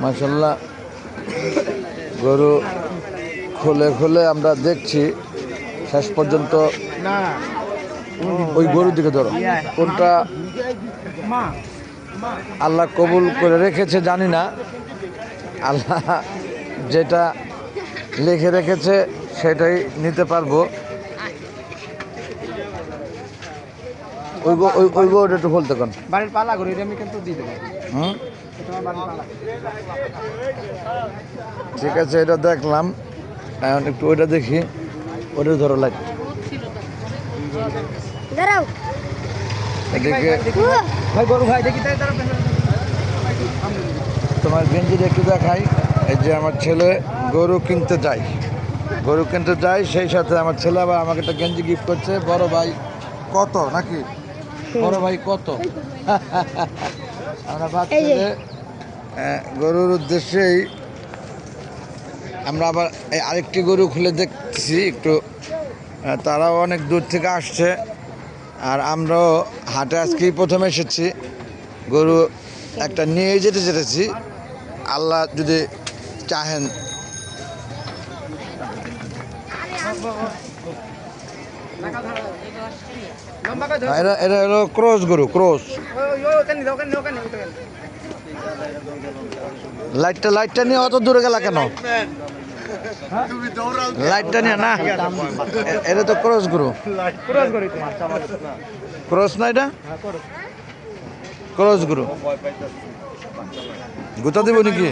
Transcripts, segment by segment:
মাশাআল্লাহ গরু খুলে খুলে আমরা দেখছি শেষ পর্যন্ত। ওই গরুর দিকে ধরো, কোনটা আল্লাহ কবুল করে রেখেছে জানি না, আল্লাহ যেটা লিখে রেখেছে সেটাই নিতে পারবো। ওই গরুটা একটু বলতে কোন বাড়ির পালা গরু এটা আমি কিন্তু দিয়ে দেবো। ঠিক আছে, এটা দেখলাম, এখন একটু ওইটা দেখি। ওটা ধরো লাইট, এদিকে ভাই গরু ভাই দেখি তাই তোমার গেঞ্জিটা একটু দেখাই। এই যে আমার ছেলে গরু কিনতে যায়, সেই সাথে আমার ছেলে আবার আমাকে একটা গেঞ্জি গিফট করছে। বড় ভাই কত নাকি, বড় ভাই কত আমরা ভাবছি গরুর উদ্দেশ্যেই আমরা আবার আরেকটি গরু খুলে দেখতেছি একটু। তারাও অনেক দূর থেকে আসছে, আর আমরাও হাটে আজকেই প্রথম এসেছি। গরু একটা নিয়ে যেতেছি, আল্লাহ যদি চাহেন। এটা হলো ক্রস গরু, ক্রস। লাইটটা নিয়ে অত দূরে গেলা কেন? লাইটটা নিয়ে না, এটা তো ক্রস গরু। ক্রস না, এটা ক্রস গরু। গুতা দিব নাকি?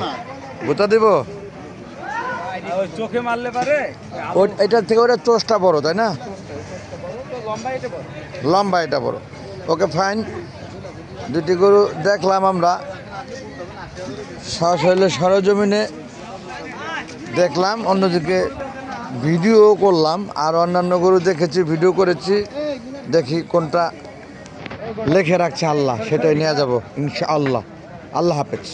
গুতা দিব? চোখে মারলে পারে। এটার থেকে ওটা চোষটা বড়, তাই না? লম্বা এটা বড়। ওকে ফাইন, দুটি গরু দেখলাম আমরা সশরীরে সরজমিনে দেখলাম, অন্যদিকে ভিডিও করলাম, আর অন্যান্য গরু দেখেছি, ভিডিও করেছি। দেখি কোনটা লিখে রাখছে আল্লাহ, সেটাই নিয়ে যাব ইনশাআল্লাহ। আল্লাহ হাফেজ।